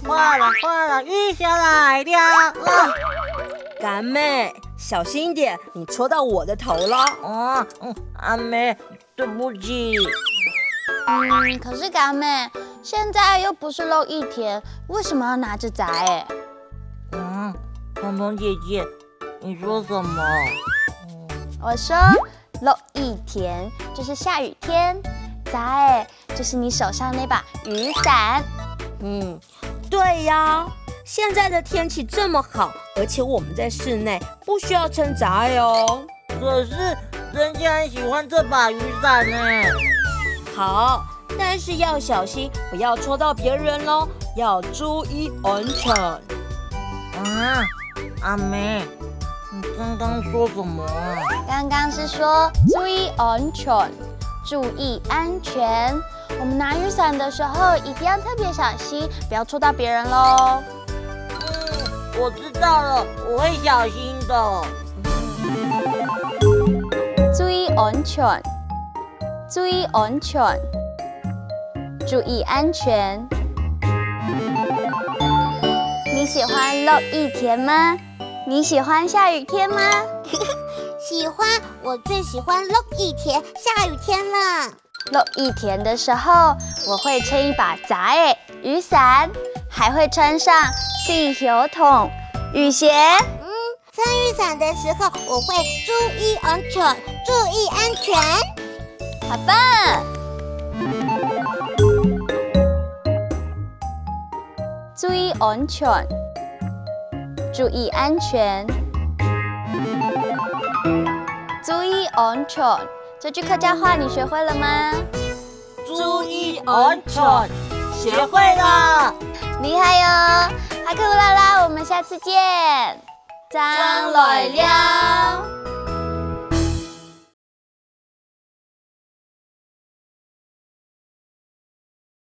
哗啦哗啦，雨下来了啊！干妹，小心一点，你戳到我的头了。阿妹，对不起。可是干妹，现在又不是漏一田，为什么要拿着载？彤彤姐姐，你说什么？我说漏一田就是下雨天，载就是你手上那把雨伞。对呀，现在的天气这么好，而且我们在室内，不需要撑载哦。可是人家很喜欢这把雨伞呢。好，但是要小心，不要戳到别人咯，要注意安全。阿妹，你刚刚说什么啊？刚刚是说注意安全，注意安全。我们拿雨伞的时候一定要特别小心，不要戳到别人咯。我知道了，我会小心的。注意安全，注意安全，注意安全。你喜欢漏一田吗？你喜欢下雨天吗？喜欢，我最喜欢漏一田下雨天了。漏一田的时候，我会撑一把载雨伞，还会穿上细油桶、雨鞋。撑雨伞的时候，我会注意安全，注意安全。好棒！注意安全，注意安全，注意安全。这句客家话你学会了吗？注意安全，学会了，厉害哟！哈克乌拉拉，我们下次见。张来了。